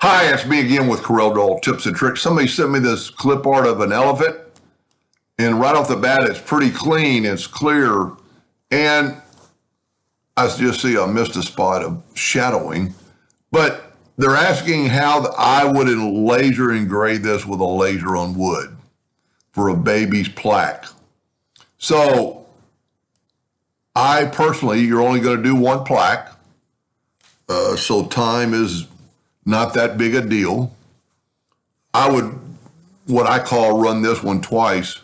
Hi, it's me again with CorelDraw Tips and Tricks. Somebody sent me this clip art of an elephant, and right off the bat, it's pretty clean, it's clear, and I just see I missed a spot of shadowing, but they're asking how I would laser engrave this with a laser on wood for a baby's plaque. So I personally, you're only going to do one plaque, so time is not that big a deal. I would, what I call, run this one twice.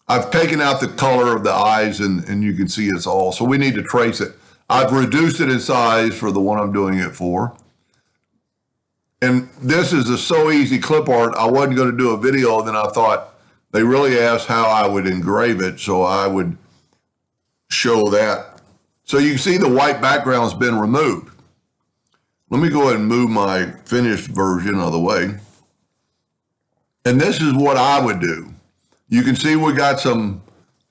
I've taken out the color of the eyes and you can see it's all, so we need to trace it. I've reduced it in size for the one I'm doing it for. And this is a so easy clip art, I wasn't going to do a video, then I thought they really asked how I would engrave it, so I would show that. So you can see the white background's been removed. Let me go ahead and move my finished version out of the way. And this is what I would do. You can see we got some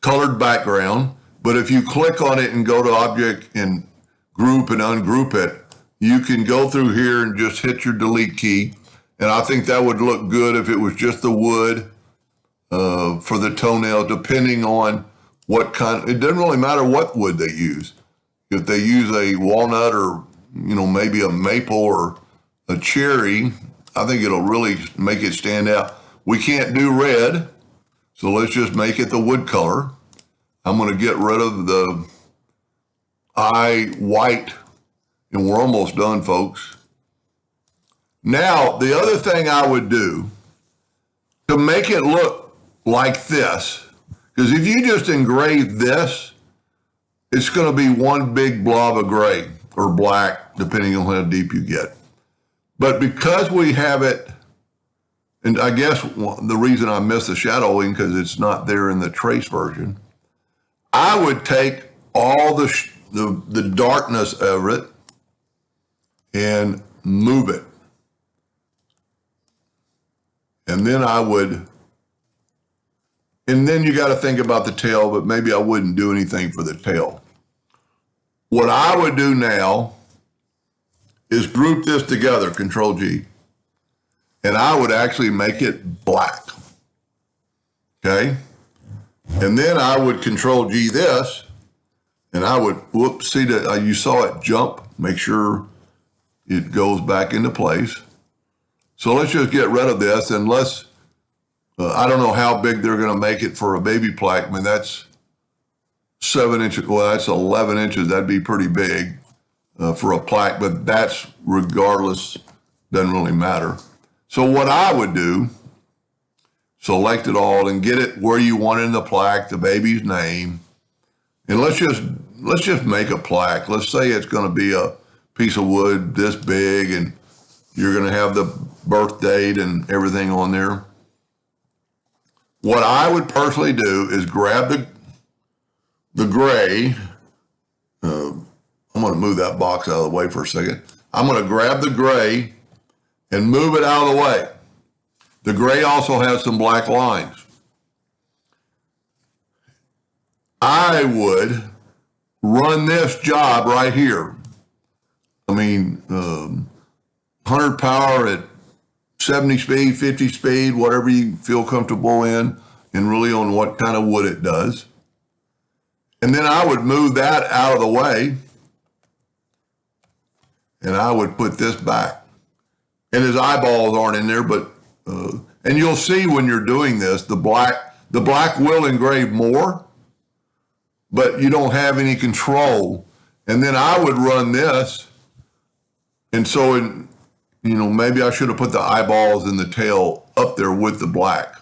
colored background, but if you click on it and go to object and group and ungroup it, you can go through here and just hit your delete key. And I think that would look good if it was just the wood for the toenail, depending on what kind. It doesn't really matter what wood they use. If they use a walnut or maybe a maple or a cherry, I think it'll really make it stand out. We can't do red, so let's just make it the wood color. I'm going to get rid of the eye white, and we're almost done, folks. Now, the other thing I would do to make it look like this, because if you just engrave this, it's going to be one big blob of gray or black, depending on how deep you get. But because we have it, and I guess the reason I missed the shadowing because it's not there in the trace version, I would take all the darkness of it and move it. And then you got to think about the tail, but maybe I wouldn't do anything for the tail. What I would do now is group this together, Control G, and I would actually make it black, okay? And then I would Control G this, and I would, see that you saw it jump, make sure it goes back into place. So let's just get rid of this, and I don't know how big they're gonna make it for a baby plaque. I mean, that's 7 inches, well, that's 11 inches. That'd be pretty big for a plaque, but that's regardless, doesn't really matter. So what I would do, select it all and get it where you want in the plaque, the baby's name. And let's just make a plaque. Let's say it's going to be a piece of wood this big and you're going to have the birth date and everything on there. What I would personally do is grab the gray. I'm going to move that box out of the way for a second. I'm going to grab the gray and move it out of the way. The gray also has some black lines. I would run this job right here. I mean, 100 power at 70 speed, 50 speed, whatever you feel comfortable in, and really on what kind of wood it does. And then I would move that out of the way, and I would put this back. And his eyeballs aren't in there, but and you'll see when you're doing this, the black will engrave more, but you don't have any control. And then I would run this, and so maybe I should have put the eyeballs and the tail up there with the black.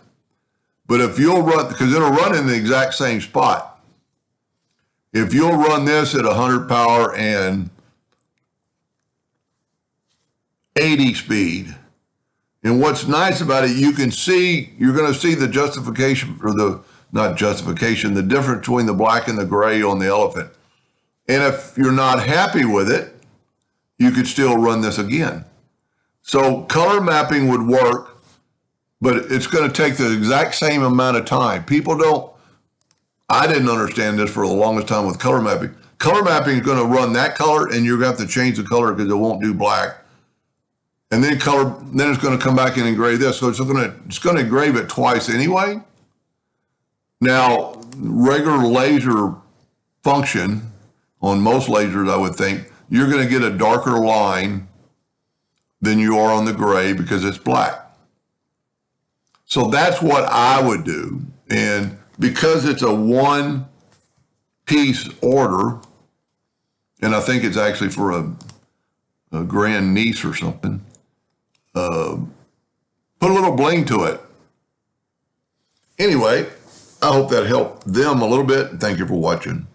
But if you'll run, because it'll run in the exact same spot. If you'll run this at 100 power and 80 speed, and what's nice about it, you're going to see the justification, or the difference between the black and the gray on the elephant. And if you're not happy with it, you could still run this again. So color mapping would work, but it's going to take the exact same amount of time. I didn't understand this for the longest time with color mapping. Color mapping is going to run that color, and you're going to have to change the color because it won't do black. and then color, then it's going to come back and engrave this. So it's going to engrave it twice anyway. Now, regular laser function on most lasers, I would think, you're going to get a darker line than you are on the gray because it's black. So that's what I would do. And because it's a one piece order, and I think it's actually for a grandniece or something, put a little bling to it. Anyway, I hope that helped them a little bit. Thank you for watching.